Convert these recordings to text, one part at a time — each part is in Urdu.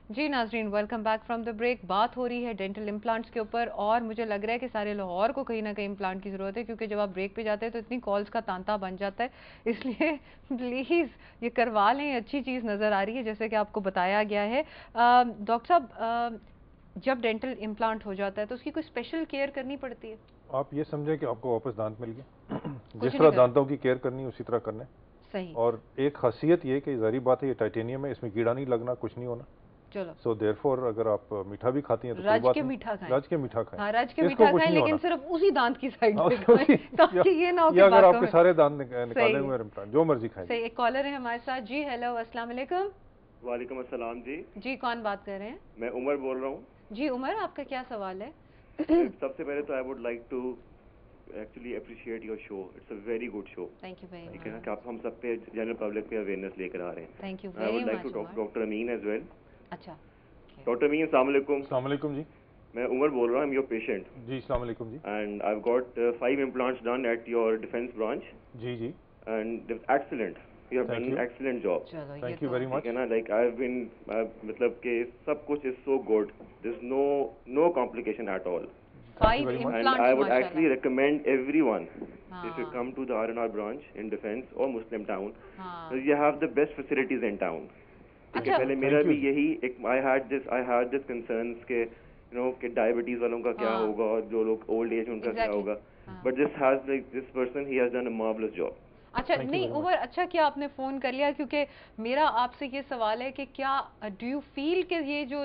جی ناظرین، welcome back from the break. بات ہو رہی ہے ڈینٹل امپلانٹس کے اوپر، اور مجھے لگ رہا ہے کہ سارے لاہور کو کہیں نہ کہیں امپلانٹ کی ضرورت ہے، کیونکہ جب آپ بریک پہ جاتے ہیں تو اتنی کالز کا تانتا بن جاتا ہے. اس لیے پلیز یہ کروا لیں، اچھی چیز نظر آ رہی ہے جیسے کہ آپ کو بتایا گیا ہے. ڈاکٹر صاحب، جب ڈینٹل امپلانٹ ہو جاتا ہے تو اس کی کوئی اسپیشل کیئر کرنی پڑتی ہے؟ آپ یہ سمجھیں کہ آپ کو واپس دانت مل گیا. جس طرح دانتوں کی کیئر کرنی اسی طرح کرنا ہے. صحیح. اور ایک خاصیت یہ کہ ظاہری بات ہے یہ ٹائٹینیم ہے، اس میں کیڑا نہیں لگنا، کچھ نہیں ہونا. چلو سو دیئر فور اگر آپ میٹھا بھی کھاتی ہیں تو کوئی راج بات کے نہیں، میٹھا کھائیں. راج کے میٹھا کھائیں. ہاں راج کے میٹھا کھائیں، لیکن صرف اسی دانت کی سائڈ پہ کھائیں تاکہ یہ نہ ہو کہ یا اگر آپ باقی کے سارے دانت نکالے ہوئے امپلانٹ جو مرضی کھائیں. صحیح. ایک کالر ہے ہمارے ساتھ. جی ہیلو، السلام علیکم. وعلیکم السلام. جی کون بات کر رہے ہیں؟ میں عمر بول رہا ہوں. جی عمر، آپ کا کیا سوال ہے؟ سب سے پہلے تو I would like to actually appreciate your show. It's a very good show. Thank you very much. ٹھیک ہے نا کہ آپ ہم سب پہ جنرل پبلک پہ اویئرنیس لے کر آ رہے ہیں. Thank you I very would like much. To talk doctor Amin as well. اچھا ڈاکٹر امین، السلام علیکم. السلام علیکم جی. میں عمر بول رہا ہوں، یور پیشنٹ. جی السلام علیکم جی. And I got 5 implants done at your Defence branch. جی جی. And excellent. You have done excellent job. Thank you very much. ٹھیک ہے نا، لائک آئی ہیو بین مطلب کہ سب کچھ is so good. There is no complication at all. 5 implants. And I would actually recommend everyone, if you come to the R&R branch in Defence or Muslim Town, you have the best facilities in town. ٹھیک ہے. پہلے میرا بھی یہی ایک I had this concerns کہ کہ ڈائبٹیز والوں کا کیا ہوگا اور جو لوگ اولڈ ایج ان کا کیا ہوگا. But this person, he has done a marvelous job. اچھا نہیں عمر، اچھا کیا آپ نے فون کر لیا، کیونکہ میرا آپ سے یہ سوال ہے کہ کیا ڈو یو فیل کہ یہ جو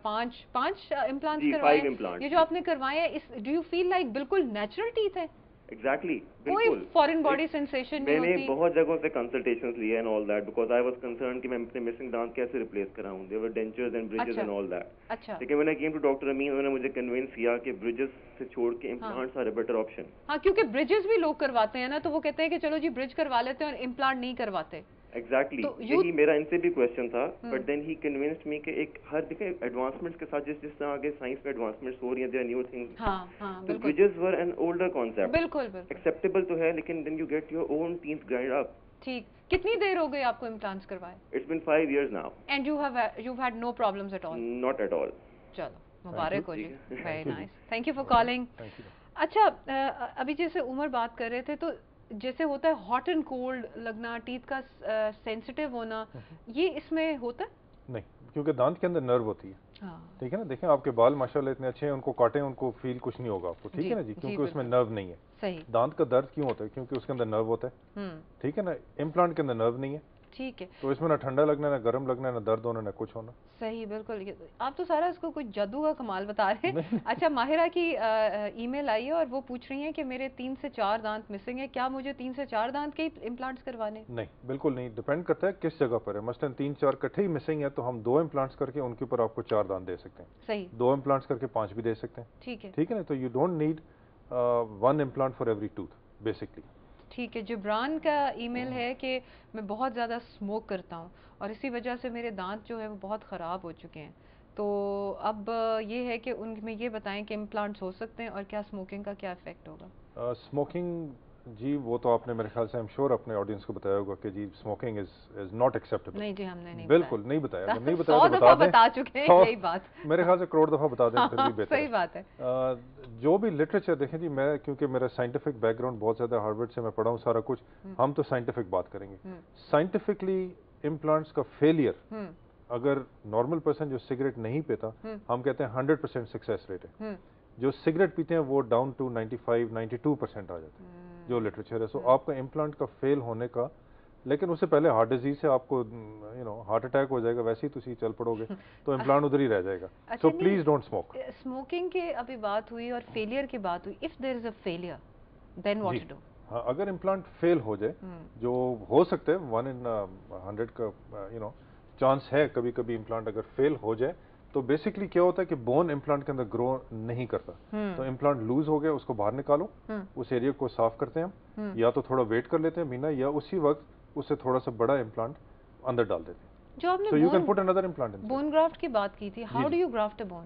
5 امپلانٹس کروائے، یہ جو آپ نے کروائے ہیں، ڈو یو فیل لائک بالکل نیچرل ٹیتھ ہے؟ ایگزیکٹلی، کوئی فورن باڈی سینسیشن نہیں ہوتی؟ میں نے بہت جگہوں سے کنسلٹیشنز لیے and all that because I was concern کہ میں اپنے مسنگ دانت کیسے ریپلیس کراؤں. There were dentures and bridges and all that. اچھا. لیکن میں نے کیم ٹو ڈاکٹر امین، انہوں نے مجھے کنوینس کیا کہ بریجز سے چھوڑ کے implants are a better option. ہاں کیونکہ بریجز بھی لوگ کرواتے ہیں نا، تو وہ کہتے ہیں کہ چلو جی برج کروا لیتے ہیں اور امپلانٹ نہیں کرواتے. ایگزیکٹلی، یہی میرا ان سے بھی کوشچن تھا. بٹ دین ہی کنوینسڈ می کہ ایک ہر دیکھیں ایڈوانسمنٹس کے ساتھ جس طرح آگے سائنس میں ایڈوانسمنٹس ہو رہی ہیں، دیر نیو تھنگس. تو bridges were an older concept. بالکل ایکسیپٹیبل تو ہے، لیکن then you get your own teeth grind up. ٹھیک. کتنی دیر ہو گئی آپ کو امپلانٹس کروائے؟ It's been 5 years now. And you had no problems at all? Not at all. چلو مبارک ہو جی. Very nice. Thank you for calling. اچھا ابھی جیسے عمر بات کر رہے تھے، تو جیسے ہوتا ہے ہاٹ اینڈ کولڈ لگنا، ٹیتھ کا سینسٹیو ہونا، یہ اس میں ہوتا ہے؟ نہیں، کیونکہ دانت کے اندر نرو ہوتی ہے. ٹھیک ہے نا. دیکھیں آپ کے بال ماشاءاللہ اتنے اچھے ہیں، ان کو کاٹیں ان کو فیل کچھ نہیں ہوگا آپ کو. ٹھیک ہے نا جی، کیونکہ اس میں نرو نہیں ہے. صحیح. دانت کا درد کیوں ہوتا ہے؟ کیونکہ اس کے اندر نرو ہوتا ہے. ٹھیک ہے نا. امپلانٹ کے اندر نرو نہیں ہے. ٹھیک ہے. تو اس میں نہ ٹھنڈا لگنا ہے، نہ گرم لگنا ہے، نہ درد ہونا، نہ کچھ ہونا. صحیح بالکل. آپ تو سارا اس کو کوئی جادو کا کمال بتا رہے ہیں. اچھا ماہرہ کی ای میل آئی ہے اور وہ پوچھ رہی ہیں کہ میرے 3 سے 4 دانت مسنگ ہیں، کیا مجھے 3 سے 4 دانت کے امپلانٹس کروانے؟ نہیں بالکل نہیں. ڈیپینڈ کرتا ہے کس جگہ پر ہے. مثلاً 3-4 کٹھے ہی مسنگ ہے تو ہم 2 امپلانٹس کر کے ان کے اوپر آپ کو 4 دانت دے سکتے ہیں. صحیح. 2 امپلانٹس کر کے 5 بھی دے سکتے ہیں. ٹھیک ہے. ٹھیک ہے نا. تو you don't need 1 implant for every tooth basically. ٹھیک ہے. جبران کا ای میل ہے کہ میں بہت زیادہ اسموک کرتا ہوں اور اسی وجہ سے میرے دانت جو ہے وہ بہت خراب ہو چکے ہیں. تو اب یہ ہے کہ ان میں یہ بتائیں کہ امپلانٹس ہو سکتے ہیں اور کیا اسموکنگ کا کیا افیکٹ ہوگا؟ اسموکنگ جی وہ تو آپ نے میرے خیال سے ہم شور اپنے آڈینس کو بتایا ہوگا کہ جی اسموکنگ از ناٹ ایکسیپٹیبل. نہیں جی ہم نے نہیں بالکل نہیں بتایا. اگر نہیں بتایا 100 تو دفعہ بتا بتا چکے ہیں یہی بات. میرے خیال سے کروڑ دفعہ بتا دیں پھر بھی بہتر. صحیح بات ہے. جو بھی لٹریچر دیکھیں جی، میں کیونکہ میرا سائنٹیفک بیک گراؤنڈ بہت زیادہ ہارورڈ سے میں پڑھا ہوں سارا کچھ، ہم تو سائنٹیفک بات کریں گے. سائنٹیفکلی امپلانٹس کا فیلئر اگر نارمل پرسن جو سگریٹ نہیں پیتا، ہم کہتے ہیں 100% سکسیس ریٹ ہے. جو سگریٹ پیتے ہیں وہ ڈاؤن ٹو 95-92% آ جاتے ہیں جو لٹریچر ہے. سو آپ کا امپلانٹ کا فیل ہونے کا، لیکن اس سے پہلے ہارٹ ڈیزیز سے آپ کو ہارٹ اٹیک ہو جائے گا، ویسے ہی تسی چل پڑو گے تو امپلانٹ ادھر ہی رہ جائے گا. So please don't smoke. Smoking کی ابھی بات ہوئی اور فیلئر کی بات ہوئی. If there is a failure then what to do? ہاں اگر امپلانٹ فیل ہو جائے، جو ہو سکتا ہے 1 in 100 کا چانس ہے، کبھی کبھی امپلانٹ اگر فیل ہو جائے تو بیسکلی کیا ہوتا ہے کہ بون امپلانٹ کے اندر گرو نہیں کرتا. تو امپلانٹ لوز ہو گیا، اس کو باہر نکالو، اس ایریا کو صاف کرتے ہیں ہم، یا تو تھوڑا ویٹ کر لیتے ہیں مہینہ، یا اسی وقت اس سے تھوڑا سا بڑا امپلانٹ اندر ڈال دیتے ہیں. جو آپ نے بون گرافٹ کی بات کی تھی، how do you graft a bone?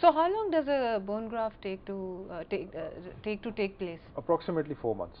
So how long does a bone graft take to take place? Approximately 4 months,